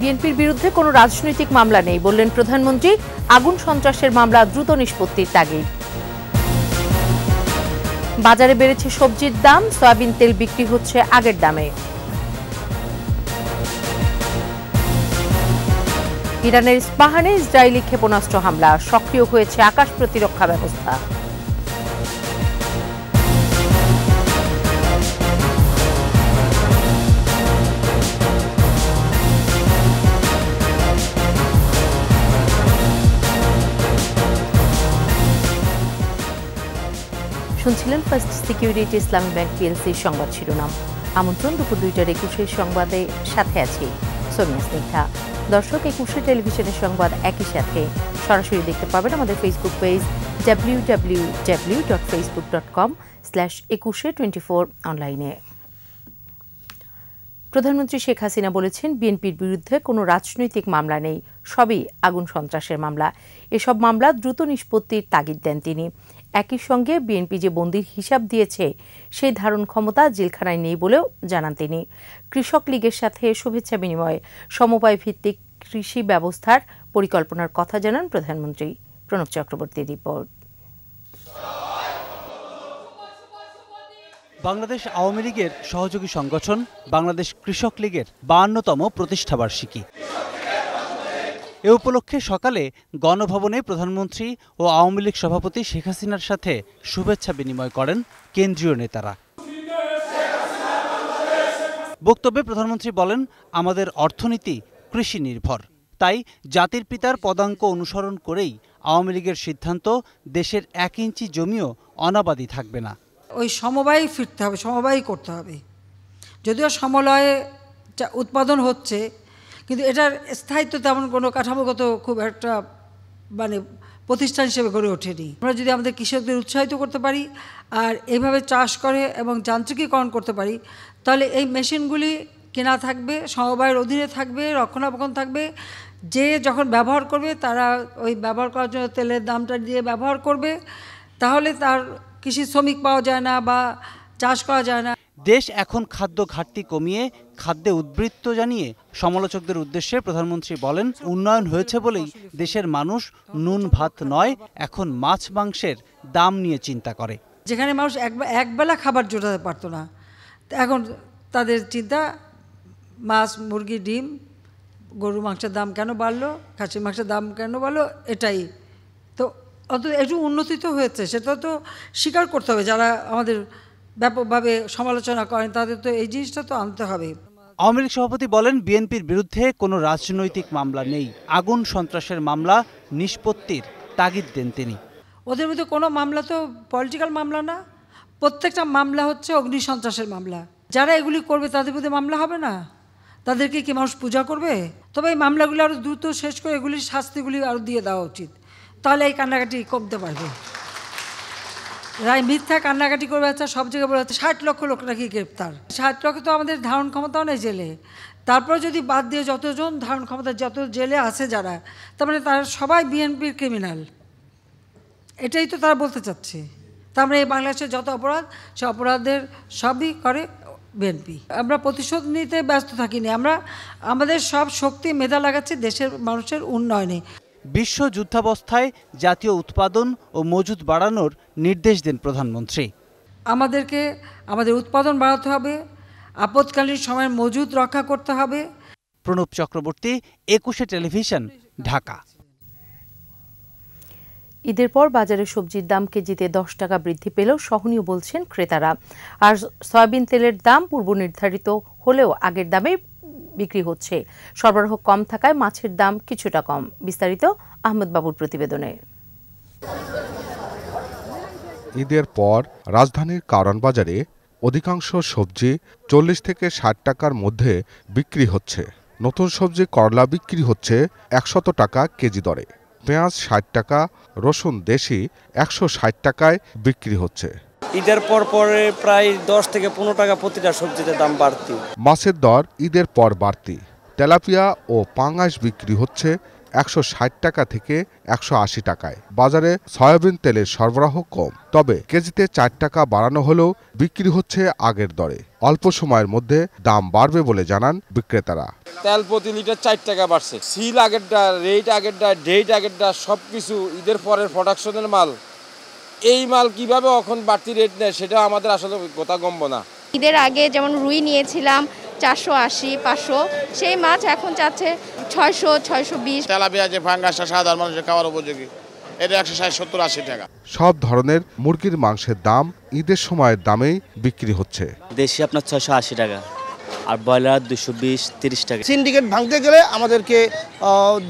বিএনপির বিরুদ্ধে কোনো রাজনৈতিক মামলা নেই বললেন প্রধানমন্ত্রী। আগুন সন্ত্রাসের মামলা দ্রুত নিষ্পত্তির তাগিদ। বাজারে বেড়েছে সবজির দাম, সয়াবিন তেল বিক্রি হচ্ছে আগের দামে। ইরানের ইস্পাহানে ইসরায়েলি ক্ষেপণাস্ত্র হামলা, সক্রিয় হয়েছে আকাশ প্রতিরক্ষা ব্যবস্থা। শুনছিলেন ফার্স্ট সিকিউরিটি ইসলামী ব্যাংক পিএলসির সংবাদ শিরোনাম। আমন্ত্রণ দুপুর 2টার 21 সংবাদে সাথে আছি সোনিয়া স্নিগ্ধা। দর্শক, 21 টেলিভিশনের সংবাদ একই সাথে সরাসরি দেখতে পাবেন আমাদের ফেসবুক পেজ www.facebook.com/2124 অনলাইনে। প্রধানমন্ত্রী শেখ হাসিনা বলেছেন, বিএনপির বিরুদ্ধে কোনো রাজনৈতিক মামলা নেই, সবই আগুন সন্ত্রাসের মামলা। এসব মামলা দ্রুত নিষ্পত্তির তাগিদ দেন তিনি। একই সঙ্গে বিএনপি যে বন্দির হিসাব দিয়েছে সেই ধারণ ক্ষমতা জেলখানায় নেই বলেও জানান তিনি। কৃষক লীগের সাথে শুভেচ্ছা বিনিময়ে সমবায় ভিত্তিক কৃষি ব্যবস্থার পরিকল্পনার কথা জানান প্রধানমন্ত্রী। প্রণব চক্রবর্তীর রিপোর্ট। বাংলাদেশ আওয়ামী লীগের সহযোগী সংগঠন বাংলাদেশ কৃষক লীগের 52তম প্রতিষ্ঠাবার্ষিকী। এ উপলক্ষে সকালে গণভবনে প্রধানমন্ত্রী ও আওয়ামী লীগ সভাপতি শেখ হাসিনার সাথে শুভেচ্ছা বিনিময় করেন কেন্দ্রীয় নেতারা। বক্তব্যে প্রধানমন্ত্রী বলেন, আমাদের অর্থনীতি কৃষি নির্ভর, তাই জাতির পিতার পদাঙ্ক অনুসরণ করেই আওয়ামী লীগের সিদ্ধান্ত দেশের 1 ইঞ্চি জমিও অনাবাদি থাকবে না। ওই সমবায় ফিরতে হবে, সমবায় করতে হবে। যদিও সমলয়ে উৎপাদন হচ্ছে, কিন্তু এটার স্থায়িত্ব তেমন কোনো কাঠামোগত খুব একটা প্রতিষ্ঠান হিসেবে গড়ে ওঠেনি। আমরা যদি আমাদের কৃষকদের উৎসাহিত করতে পারি আর এইভাবে চাষ করে এবং যান্ত্রিকীকরণ করতে পারি, তাহলে এই মেশিনগুলি কেনা থাকবে, সমবায়ের অধীনে থাকবে, রক্ষণাবেক্ষণ থাকবে। যে যখন ব্যবহার করবে তারা ওই ব্যবহার করার জন্য তেলের দামটা দিয়ে ব্যবহার করবে, তাহলে তার কৃষি শ্রমিক পাওয়া যায় না বা চাষ করা যায় না। দেশ এখন খাদ্য ঘাটতি কমিয়ে খাদ্যে উদ্বৃত্ত জানিয়ে সমালোচকদের উদ্দেশ্যে প্রধানমন্ত্রী বলেন, উন্নয়ন হয়েছে বলেই দেশের মানুষ নুন ভাত নয়, এখন মাছ মাংসের দাম নিয়ে চিন্তা করে। যেখানে মানুষ একবেলা খাবার জোটাতে পারতো না, এখন তাদের চিন্তা মাছ, মুরগি, ডিম, গরু মাংসের দাম কেন বাড়লো, খাসির মাংসের দাম কেন বাড়লো, এটাই তো। অত একটু উন্নতি তো হয়েছে, সেটা তো স্বীকার করতে হবে। যারা আমাদের ব্যাপকভাবে সমালোচনা করেন তাদের তো এই জিনিসটা তো আনতে হবে। আওয়ামী লীগ সভাপতি বলেন, বিএনপির বিরুদ্ধে কোনো রাজনৈতিক মামলা নেই, আগুন সন্ত্রাসের মামলা নিষ্পত্তির তাগিদ দেন তিনি। ওদের মধ্যে কোনো মামলা তো পলিটিক্যাল মামলা না, প্রত্যেকটা মামলা হচ্ছে অগ্নি সন্ত্রাসের মামলা। যারা এগুলি করবে তাদের মধ্যে মামলা হবে না? তাদেরকে কি মানুষ পূজা করবে? তবে এই মামলাগুলো আরও দ্রুত শেষ করে এগুলির শাস্তিগুলি আরও দিয়ে দেওয়া উচিত, তাহলে এই কান্নাকাটি কমতে পারবে। মিথ্যা কান্নাকাটি করবে, আচ্ছা সব জায়গায় বলে যাচ্ছে 60 লক্ষ লোক নাকি গ্রেপ্তার। 60 লক্ষ তো আমাদের ধারণ ক্ষমতাও নেই জেলে। তারপরে যদি বাদ দিয়ে যতজন ধারণ ক্ষমতা যত জেলে আছে যারা, তার মানে তারা সবাই বিএনপির ক্রিমিনাল, এটাই তো তারা বলতে চাচ্ছে। তার মানে এই বাংলাদেশের যত অপরাধ, সে অপরাধের সবই করে বিএনপি। আমরা প্রতিশোধ নিতে ব্যস্ত থাকিনি, আমরা আমাদের সব শক্তি মেধা লাগাচ্ছি দেশের মানুষের উন্নয়নে। বিশ্ব যুদ্ধাবস্থায় জাতীয় উৎপাদন ও মজুদ বাড়ানোর নির্দেশ দেন প্রধানমন্ত্রী। আমাদেরকে আমাদের উৎপাদন বাড়াতে হবে, আপৎকালীন সময়ের মজুদ রক্ষা করতে হবে। প্রণব চক্রবর্তী, 21 টেলিভিশন, ঢাকা। ঈদের পর বাজারে সবজির দাম কেজিতে 10 টাকা বৃদ্ধি পেলেও সহনীয় বলছেন ক্রেতারা। আর সয়াবিন তেলের দাম পূর্ব নির্ধারিত হলেও আগের দামে বিক্রি হচ্ছে। সরবরাহ কম থাকায় মাছের দাম কিছুটা কম। বিস্তারিত আহমেদ বাবুর প্রতিবেদনে। ঈদের পর রাজধানীর কারওয়ান বাজারে অধিকাংশ সবজি 40 থেকে 60 টাকার মধ্যে বিক্রি হচ্ছে। নতুন সবজি করলা বিক্রি হচ্ছে 100 টাকা কেজি দরে। পেঁয়াজ 60 টাকা, রসুন দেশি 160 টাকায় বিক্রি হচ্ছে। ঈদের পর পরে প্রায় 10 থেকে 15 টাকা প্রতিটা সবজিতে দাম বাড়তি। মাছের দর ঈদের পর বাড়তি। তেলাপিয়া ও পাঙ্গাস বিক্রি হচ্ছে 160 টাকা থেকে 180 টাকায়। বাজারে সয়াবিন তেলের সরবরাহ কম, তবে কেজিতে 4 টাকা বাড়ানো হলেও বিক্রি হচ্ছে আগের দরে। অল্প সময়ের মধ্যে দাম বাড়বে বলে জানান বিক্রেতারা। তেল প্রতি লিটার 4 টাকা বাড়ছে। সিল আগেরটা, রেট আগেরটা, ডেট আগেরটা সবকিছু ঈদের পরের প্রোডাকশনের মাল। এই মাল কিভাবে এখন বাড়তি রেট নেয় সেটা আমাদের আসলে কথা গম্য না। ঈদের আগে যেমন রুই নিয়েছিলাম 480, 500, সেই মাছ এখন চাচ্ছে 600, 620। তেলাপিয়া যে ফাঙ্গাসটা সাধারণ মানুষের খাওয়ার উপযোগী, এটা 160, 70, 80 টাকা। সব ধরনের মুরগির মাংসের দাম ঈদের সময়ের দামেই বিক্রি হচ্ছে। দেশি আপনার 680 টাকা আর ব্রয়লার 220, 30 টাকা। সিন্ডিকেট ভাঙতে গেলে আমাদেরকে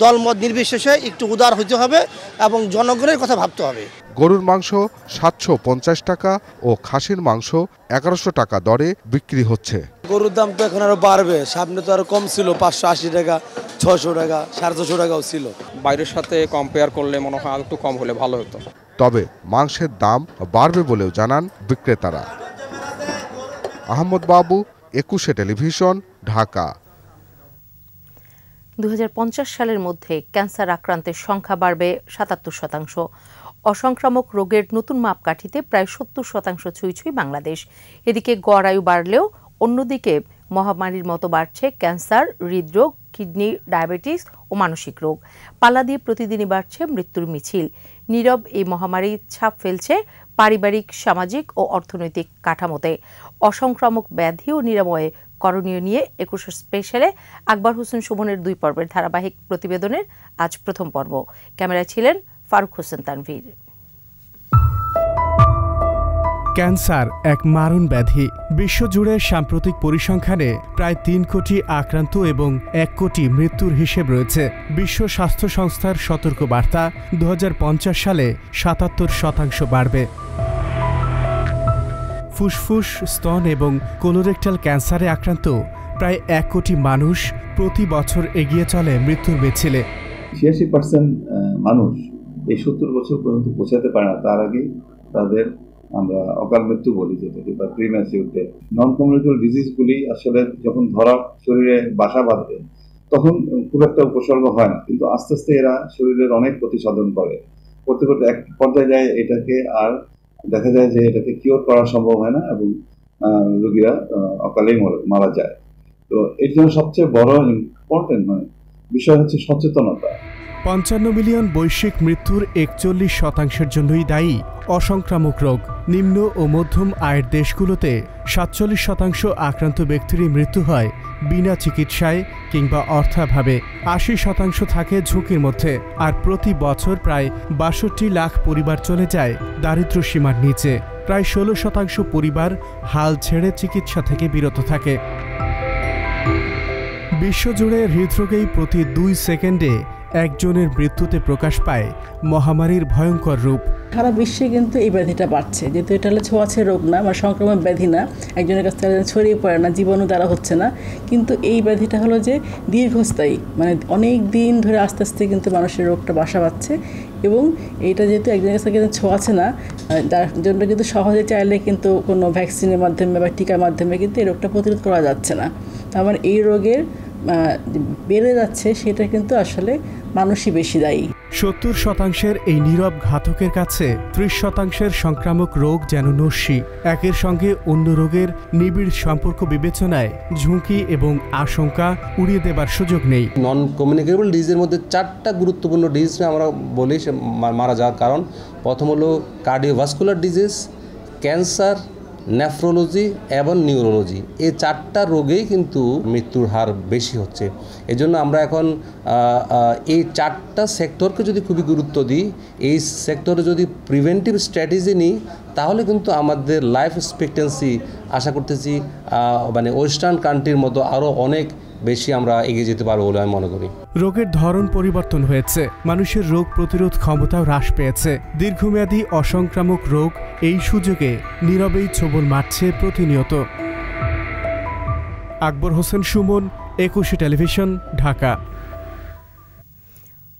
দলমত নির্বিশেষে একটু উদার হতে হবে এবং জনগণের কথা ভাবতে হবে। গরুর মাংস 750 টাকা ও খাসির মাংস 1100 টাকা দরে বিক্রি হচ্ছে। গরুর দাম তো এখন আরো বাড়বে, সামনে তো আরো কম ছিল, 580 টাকা, 600 টাকা, 650 টাকাও ছিল। বাইরের সাথে কম্পেয়ার করলে মনে হয় একটু কম হলে ভালো হতো। তবে মাংসের দাম বাড়বে বলেও জানান বিক্রেতারা। আহমদ বাবু, 21 টেলিভিশন, ঢাকা। 2050 সালের মধ্যে ক্যান্সার আক্রান্তের সংখ্যা বাড়বে 77%। অসংক্রামক রোগের নতুন মাপকাঠিতে প্রায় 70% ছুঁই বাংলাদেশ। এদিকে গড় আয়ু বাড়লেও অন্যদিকে মহামারীর মতো বাড়ছে ক্যান্সার, হৃদরোগ, কিডনি, ডায়াবেটিস ও মানসিক রোগ। পাল্লা দিয়ে প্রতিদিনই বাড়ছে মৃত্যুর মিছিল। নীরব এই মহামারী ছাপ ফেলছে পারিবারিক, সামাজিক ও অর্থনৈতিক কাঠামোতে। অসংক্রামক ব্যাধি ও নিরাময়ে করণীয় নিয়ে 21 স্পেশালে আকবর হোসেন সুমনের 2 পর্বের ধারাবাহিক প্রতিবেদনের আজ প্রথম পর্ব। ক্যামেরায় ছিলেন ফারুক হোসেন তানভীর। ক্যান্সার এক মারণ ব্যাধি। বিশ্বজুড়ে সাম্প্রতিক পরিসংখ্যানে প্রায় 3 কোটি আক্রান্ত এবং 1 কোটি মৃত্যুর হিসেব রয়েছে। বিশ্ব স্বাস্থ্য সংস্থার সতর্ক বার্তা, 2050 সালে 77% বাড়বে। ফুসফুস, স্তন এবং কোলোরেক্টাল ক্যান্সারে আক্রান্ত প্রায় 1 কোটি মানুষ প্রতি বছর এগিয়ে চলে মৃত্যুর মিছিলে। 86% মানুষ এই 70 বছর পর্যন্ত পৌঁছাতে পারে না, তার আগে তাদের আমরা অকাল মৃত্যু বলি, যেটাকে বা প্রিম্যাচিউর ডেথ। নন কমিউনিকেবল ডিজিজগুলি আসলে যখন ধরা শরীরে বাসা বাঁধে তখন খুব একটা উপসর্গ হয় না, কিন্তু আস্তে আস্তে এরা শরীরের অনেক ক্ষতি সাধন করতে করতে এক পর্যায়ে যায় এটাকে, আর দেখা যায় যে এটাকে কিওর করা সম্ভব হয় না এবং রোগীরা অকালেই মারা যায়। তো এর জন্য সবচেয়ে বড় ইম্পর্টেন্ট বিষয় হচ্ছে সচেতনতা। 55 মিলিয়ন বৈশ্বিক মৃত্যুর 41% জন্যই দায়ী অসংক্রামক রোগ। নিম্ন ও মধ্যম আয়ের দেশগুলোতে 47% আক্রান্ত ব্যক্তিরই মৃত্যু হয় বিনা চিকিৎসায় কিংবা অর্থাভাবে। 80% থাকে ঝুঁকির মধ্যে, আর প্রতি বছর প্রায় 62 লাখ পরিবার চলে যায় দারিদ্র্য সীমার নিচে। প্রায় 16% পরিবার হাল ছেড়ে চিকিৎসা থেকে বিরত থাকে। বিশ্বজুড়ে হৃদরোগেই প্রতি 2 সেকেন্ডে একজনের মৃত্যুতে প্রকাশ পায় মহামারীর ভয়ঙ্কর রূপ। সারা বিশ্বে কিন্তু এই ব্যাধিটা বাড়ছে, যেহেতু এটা হলো ছোঁয়াচে রোগ না, বা সংক্রমণ ব্যাধি না, একজনের কাছ থেকে ছড়িয়ে পড়ে না, জীবাণু দ্বারা হচ্ছে না, কিন্তু এই ব্যাধিটা হলো যে দীর্ঘস্থায়ী, মানে অনেক দিন ধরে আস্তে আস্তে কিন্তু মানুষের রোগটা বাসা বাঁধছে। এবং এইটা যেহেতু একজনের কাছ থেকে ছোঁয়াছে না, তার জন্য কিন্তু সহজে চাইলে কিন্তু কোনো ভ্যাকসিনের মাধ্যমে বা টিকার মাধ্যমে কিন্তু এই রোগটা প্রতিরোধ করা যাচ্ছে না। তার মানে এই রোগের বেড়ে যাচ্ছে, সেটা কিন্তু আসলে মানুষই বেশি দায়ী। 70% এই নীরব ঘাতকের কাছে 30% সংক্রামক রোগ যেন নস্যি। একের সঙ্গে অন্য রোগের নিবিড় সম্পর্ক বিবেচনায় ঝুঁকি এবং আশঙ্কা উড়িয়ে দেবার সুযোগ নেই। নন কমিউনিকেবল ডিজিজের মধ্যে 4টা গুরুত্বপূর্ণ ডিজিজ আমরা বলি মারা যাওয়ার কারণ। প্রথম হলো কার্ডিওভাস্কুলার ডিজিজ, ক্যান্সার, নেফ্রোলজি এবং নিউরোলজি। এই 4টা রোগেই কিন্তু মৃত্যুর হার বেশি হচ্ছে। এজন্য আমরা এখন এই 4টা সেক্টরকে যদি খুবই গুরুত্ব দিই, এই সেক্টরে যদি প্রিভেন্টিভ স্ট্র্যাটেজি নিই, তাহলে কিন্তু আমাদের লাইফ এক্সপেক্টেন্সি আশা করতেছি মানে ওয়েস্টার্ন কান্ট্রির মতো আরও অনেক বেশি আমরা এগিয়ে যেতে পারবো বলে আমি মনে করি। রোগের ধরন পরিবর্তন হয়েছে, মানুষের রোগ প্রতিরোধ ক্ষমতাও হ্রাস পেয়েছে। দীর্ঘমেয়াদী অসংক্রামক রোগ এই সুযোগে নীরবেই ছোবল মারছে প্রতিনিয়ত। আকবর হোসেন সুমন, 21 টেলিভিশন, ঢাকা।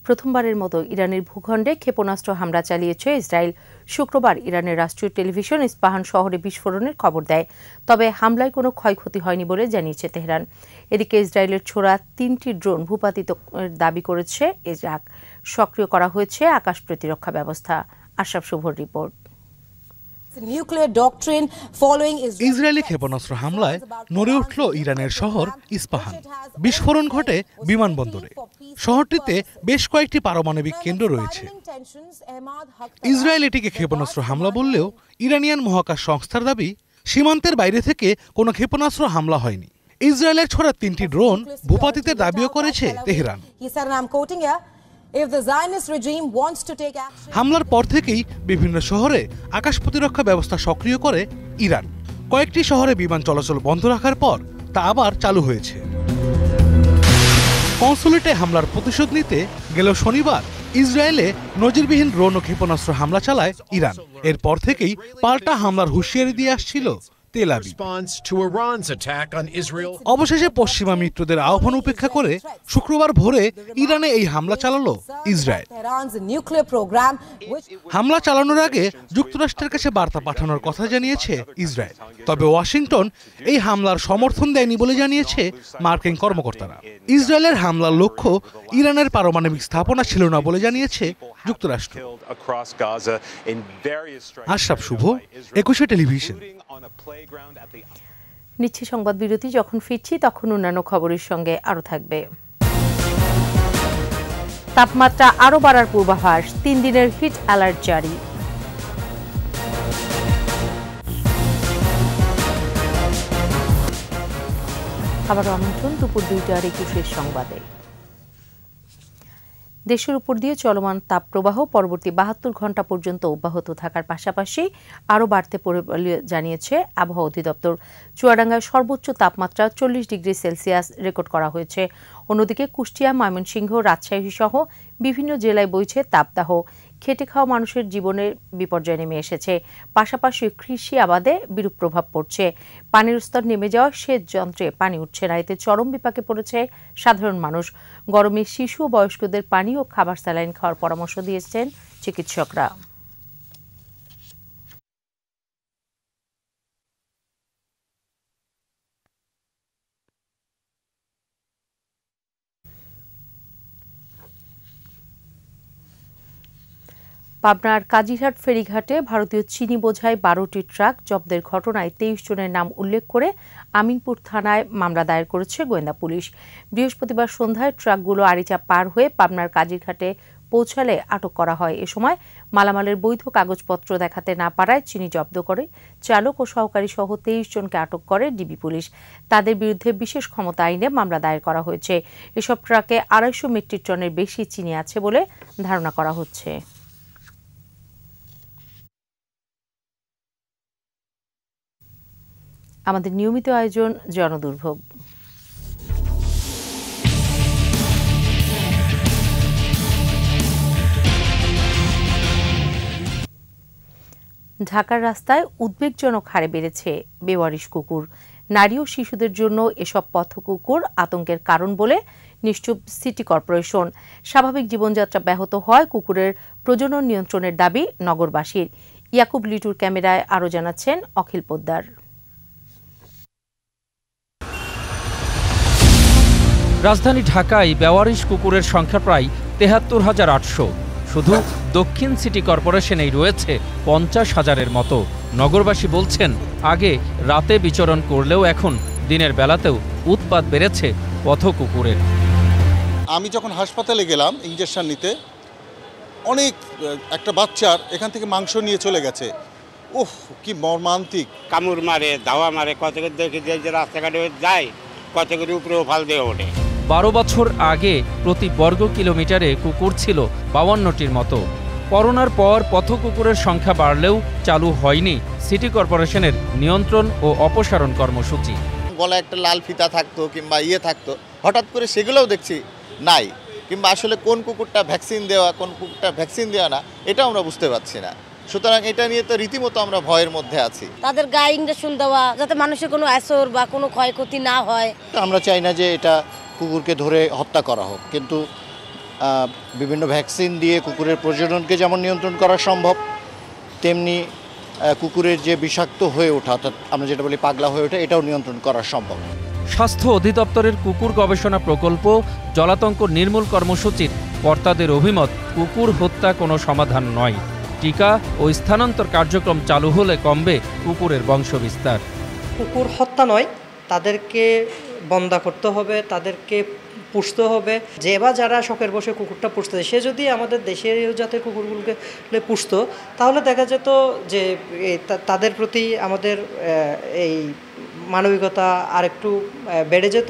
প্রথমবারের মতো ইরানের ভূখণ্ডে ক্ষেপণাস্ত্র হামলা চালিয়েছে ইসরায়েল। শুক্রবার ইরানের রাষ্ট্রীয় টেলিভিশন ইস্পাহান শহরে বিস্ফোরণের খবর দেয়, তবে হামলায় কোনো ক্ষয়ক্ষতি হয়নি বলে জানিয়েছে তেহরান। এদিকে ইসরায়েলের ছোড়া 3টি ড্রোন ভূপাতিত দাবি করেছে ইরাক। সক্রিয় করা হয়েছে আকাশ প্রতিরক্ষা ব্যবস্থা। আশরাফ শুভর রিপোর্ট। ইসরায়েলি ক্ষেপণাস্ত্র হামলায় নড়ে উঠল ইরানের শহর ইস্পাহান। বিস্ফোরণ ঘটে বিমানবন্দরে। শহরটিতে বেশ কয়েকটি পারমাণবিক কেন্দ্র রয়েছে। ইসরায়েল এটিকে ক্ষেপণাস্ত্র হামলা বললেও ইরানিয়ান মহাকাশ সংস্থার দাবি, সীমান্তের বাইরে থেকে কোনো ক্ষেপণাস্ত্র হামলা হয়নি। ইসরায়েলের ছোড়া 3টি ড্রোন ভূপাতিতের দাবিও করেছে তেহরান। হামলার পর থেকেই বিভিন্ন শহরে আকাশ প্রতিরক্ষা ব্যবস্থা সক্রিয় করে ইরান। কয়েকটি শহরে বিমান চলাচল বন্ধ রাখার পর তা আবার চালু হয়েছে। কনসুলেটে হামলার প্রতিশোধ নিতে গেল শনিবার ইসরায়েলে নজিরবিহীন ড্রোন ও ক্ষেপণাস্ত্র হামলা চালায় ইরান। এরপর থেকেই পাল্টা হামলার হুঁশিয়ারি দিয়ে আসছিল তেল আবিব। অবশেষে পশ্চিমা মিত্রদের আহ্বান উপেক্ষা করে শুক্রবার ভোরে ইরানে এই হামলা চালালো ইসরায়েল। হামলা চালানোর আগে যুক্তরাষ্ট্রের কাছে বার্তা পাঠানোর কথা জানিয়েছে ইসরায়েল। তবে ওয়াশিংটন এই হামলার সমর্থন দেয়নি বলে জানিয়েছে মার্কিন কর্মকর্তারা। ইসরায়েলের হামলার লক্ষ্য ইরানের পারমাণবিক স্থাপনা ছিল না বলে জানিয়েছে যুক্তরাষ্ট্র। আশরাফ শুভ, 21 টেলিভিশন। নিচ্ছি সংবাদ বিরতি। যখন ফিরছি তখন অন্যান্য খবরের সঙ্গে আরো থাকবে। তাপমাত্রা আরো বাড়ার পূর্বাভাস, 3 দিনের হিট অ্যালার্ট জারি। আবারও আমন্ত্রণ দুপুর 2টার 21 সংবাদে। দেশের উপর দিয়ে চলমান তাপপ্রবাহ পরবর্তী 72 ঘণ্টা পর্যন্ত অব্যাহত থাকার পাশাপাশি আরও বাড়তে পারে বলে জানিয়েছে আবহাওয়া অধিদপ্তর। চুয়াডাঙ্গায় সর্বোচ্চ তাপমাত্রা 40 ডিগ্রি সেলসিয়াস রেকর্ড করা হয়েছে। অন্যদিকে কুষ্টিয়া, ময়মনসিংহ, রাজশাহী সহ বিভিন্ন জেলায় বইছে তাপদাহ। খেটে খাওয়া মানুষের জীবনের বিপর্যয় নেমে এসেছে। পাশাপাশি কৃষি আবাদে বিরূপ প্রভাব পড়ছে। পানির স্তর নেমে যাওয়া সেচ যন্ত্রে পানি উঠছে না। এতে চরম বিপাকে পড়েছে সাধারণ মানুষ। গরমে শিশু ও বয়স্কদের পানি ও খাবার স্যালাইন খাওয়ার পরামর্শ দিয়েছেন চিকিৎসকরা। পাবনার কাজিরহাট ফেরিঘাটে ভারতীয় চিনি বোঝাই 12টি ট্রাক জব্দের ঘটনায় 23 জনের নাম উল্লেখ করে আমিনপুর থানায় মামলা দায়ের করেছে গোয়েন্দা পুলিশ। বৃহস্পতিবার সন্ধ্যায় ট্রাকগুলো আরিচা পার হয়ে পাবনার কাজিরঘাটে পৌঁছালে আটক করা হয়। এ সময় মালামালের বৈধ কাগজপত্র দেখাতে না পারায় চিনি জব্দ করে চালক ও সহকারী সহ 23 জনকে আটক করে ডিবি পুলিশ। তাদের বিরুদ্ধে বিশেষ ক্ষমতা আইনে মামলা দায়ের করা হয়েছে। এসব ট্রাকে 250 মেট্রিক টনের বেশি চিনি আছে বলে ধারণা করা হচ্ছে। আমাদের নিয়মিত আয়োজন জনদুর্ভোগ। ঢাকার রাস্তায় উদ্বেগজনক হারে বেড়েছে বেওয়ারিশ কুকুর। নারী ও শিশুদের জন্য এসব পথ কুকুর আতঙ্কের কারণ বলে নিশ্চুপ সিটি কর্পোরেশন। স্বাভাবিক জীবনযাত্রা ব্যাহত হয় কুকুরের প্রজনন নিয়ন্ত্রণের দাবি নগরবাসীর। ইয়াকুব লিটুর ক্যামেরায় আরও জানাচ্ছেন অখিল পোদ্দার। রাজধানী ঢাকায় বেওয়ারিশ কুকুরের সংখ্যা প্রায় ৭৩,৮০০। শুধু দক্ষিণ সিটি কর্পোরেশনেই রয়েছে ৫০,০০০-এর মতো। নগরবাসী বলছেন, আগে রাতে বিচরণ করলেও এখন দিনের বেলাতেও উৎপাত বেড়েছে পথ কুকুরের। আমি যখন হাসপাতালে গেলাম ইনজেকশন নিতে, অনেক একটা বাচ্চার এখান থেকে মাংস নিয়ে চলে গেছে। ওহ, কি মর্মান্তিক! কামড় মারে, ধাওয়া মারে, কত করে দেখে যে রাস্তাঘাটে যায়, কত করে উপরেও ফাল দিয়ে ওঠে। 12 বছর আগে প্রতি বর্গ কিলোমিটারে কুকুর ছিল 52টির মতো। করোনার পর পথ কুকুরের সংখ্যা বাড়লেও চালু হয়নি সিটি কর্পোরেশনের নিয়ন্ত্রণ ও অপসারণ কর্মসূচি। গলায় একটা লাল ফিতা থাকতো কিংবা থাকতো, হঠাৎ করে সেগুলোও দেখছি নাই। কিংবা আসলে কোন কুকুরটা ভ্যাকসিন দেওয়া, কোন কুকুরটা ভ্যাকসিন দেওয়া না, এটা আমরা বুঝতে পারছি না। সুতরাং এটা নিয়ে তো রীতিমতো আমরা ভয়ের মধ্যে আছি। তাদের গায়ে ইঞ্জেকশন দেওয়া যাতে মানুষের কোনো আসর বা কোনো ক্ষয়ক্ষতি না হয়। আমরা চাই না যে এটা কুকুরকে ধরে হত্যা করা হোক, কিন্তু বিভিন্ন ভ্যাকসিন দিয়ে কুকুরের প্রজননকে যেমন নিয়ন্ত্রণ করা সম্ভব, তেমনি কুকুরের যে বিষাক্ত হয়ে ওঠা, অর্থাৎ আমরা যেটা বলি পাগলা হয়ে ওঠা, এটাও নিয়ন্ত্রণ করা সম্ভব। স্বাস্থ্য অধিদপ্তরের কুকুর গবেষণা প্রকল্প জলাতঙ্ক নির্মূল কর্মসূচির কর্তাদের অভিমত, কুকুর হত্যা কোনো সমাধান নয়। টিকা ও স্থানান্তর কার্যক্রম চালু হলে কমবে কুকুরের বংশবিস্তার। কুকুর হত্যা নয়, তাদেরকে বন্ধা করতে হবে, তাদেরকে পুষতে হবে। যে বা যারা শখের বসে কুকুরটা পুষতে, সে যদি আমাদের দেশের জাতের কুকুরগুলোকে পুষতো, তাহলে দেখা যেত যে তাদের প্রতি আমাদের এই মানবিকতা আরেকটু বেড়ে যেত।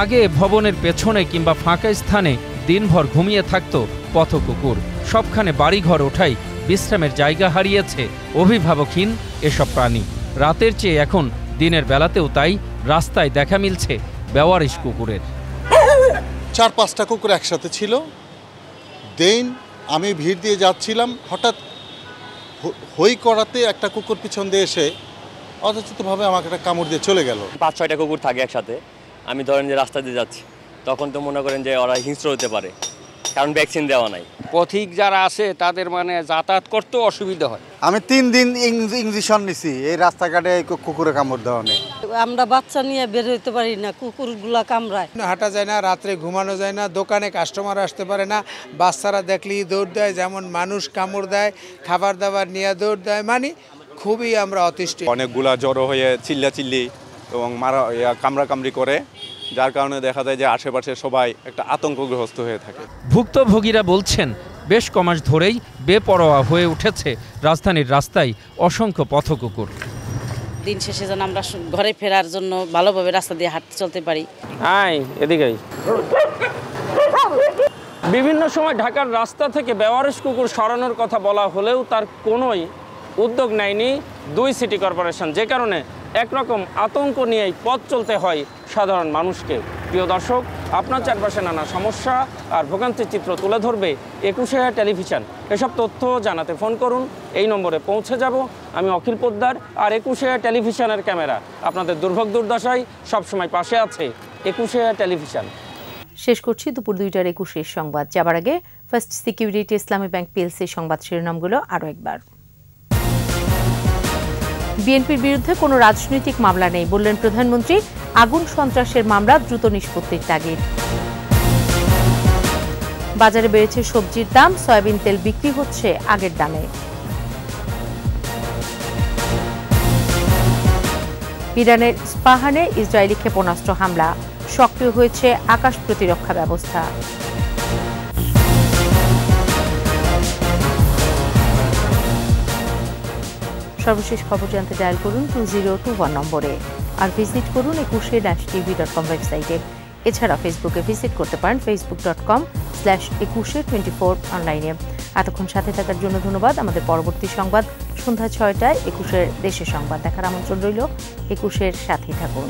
আগে ভবনের পেছনে কিংবা ফাঁকা স্থানে দিনভর ঘুমিয়ে থাকতো পথ কুকুর। সবখানে বাড়িঘর ওঠাই বিশ্রামের জায়গা হারিয়েছে অভিভাবকহীন এসব প্রাণী। রাতের চেয়ে এখন দিনের বেলাতেও তাই রাস্তায় দেখা মিলছে বেওয়ারিশ কুকুরের। 4-5টা কুকুর একসাথে ছিল। দেন আমি ভিড় দিয়ে যাচ্ছিলাম, হঠাৎ হই করাতে একটা কুকুর পিছন দিয়ে এসে অযাচিতভাবে আমাকে একটা কামড় দিয়ে চলে গেল। 5-6টা কুকুর থাকে একসাথে। আমি ধরেন যে রাস্তা দিয়ে যাচ্ছি, তখন তো মনে করেন যে ওরা হিংস্র হতে পারে, কারণ ভ্যাকসিন দেওয়া নাই। পথিক যারা আছে তাদের মানে যাতায়াত করতেও অসুবিধা হয়। আমি 3 দিন ইঞ্জেকশন নিছি এই রাস্তাঘাটে কুকুরে কামড় দেওয়া নেই। আমরা বাচ্চা নিয়ে বের হইতে পারি না, কুকুরগুলা কামড়ায়। হাঁটা যায় না, রাত্রে ঘুমানো যায় না, দোকানে কাস্টমার আসতে পারে না, বাচ্চারা দেখলেই দৌড় দেয়, যেমন মানুষ কামড় দেয়, খাবার দাবার নিয়ে দৌড় দেয়। মানে খুবই আমরা অতিষ্ঠ। অনেকগুলা জড়ো হয়ে চিল্লাচিল্লি এবং কামড়াকামড়ি করে, যার কারণে দেখা যায় যে আশেপাশে সবাই একটা আতঙ্কগ্রস্ত হয়ে থাকে। ভুক্তভোগীরা বলছেন বেশ কমাস ধরেই বেপরোয়া হয়ে উঠেছে রাজধানীর রাস্তায় অসংখ্য পথ কুকুর। দিন শেষে যেন আমরা ঘরে ফেরার জন্য ভালোভাবে রাস্তা দিয়ে হাঁটতে চলতে পারি। এদিকেই বিভিন্ন সময় ঢাকার রাস্তা থেকে বেওয়ারিশ কুকুর সরানোর কথা বলা হলেও তার কোনোই উদ্যোগ নেয়নি 2 সিটি কর্পোরেশন, যে কারণে একরকম আতঙ্ক নিয়েই পথ চলতে হয় সাধারণ মানুষকে। প্রিয় দর্শক, আপনার চারপাশে নানা সমস্যা আর ভোগান্তির চিত্র তুলে ধরবে 21 টেলিভিশন। এসব তথ্য জানাতে ফোন করুন, এই নম্বরে পৌঁছে যাব। আমি অখিল পোদ্দার, আর 21 টেলিভিশনের ক্যামেরা আপনাদের দুর্ভোগ দুর্দশায় সবসময় পাশে আছে 21 টেলিভিশন। শেষ করছি দুপুর 2টার 21 সংবাদ। যাবার আগে ফার্স্ট সিকিউরিটি ইসলামী ব্যাংক পিএলসি সংবাদ শিরোনামগুলো আরও একবার। বিএনপির বিরুদ্ধে কোনো রাজনৈতিক মামলা নেই বললেন প্রধানমন্ত্রী। আগুন সন্ত্রাসের মামলা দ্রুত নিষ্পত্তির তাগিদ। বাজারে বেড়েছে সবজির দাম, সয়াবিন তেল বিক্রি হচ্ছে আগের দামে। ইরানের ইস্পাহানে ইসরায়েলি ক্ষেপণাস্ত্র হামলা, সক্রিয় হয়েছে আকাশ প্রতিরক্ষা ব্যবস্থা। সর্বশেষ খবর জানতে ডায়াল করুন 2021 নম্বরে, আর ভিজিট করুন 21-tv.com ওয়েবসাইটে। এছাড়া ফেসবুকে ভিজিট করতে পারেন facebook.com/2124 অনলাইনে। এতক্ষণ সাথে থাকার জন্য ধন্যবাদ। আমাদের পরবর্তী সংবাদ সন্ধ্যা 6টায় 21 দেশের সংবাদ দেখার আমন্ত্রণ রইল। 21 সাথেই থাকুন।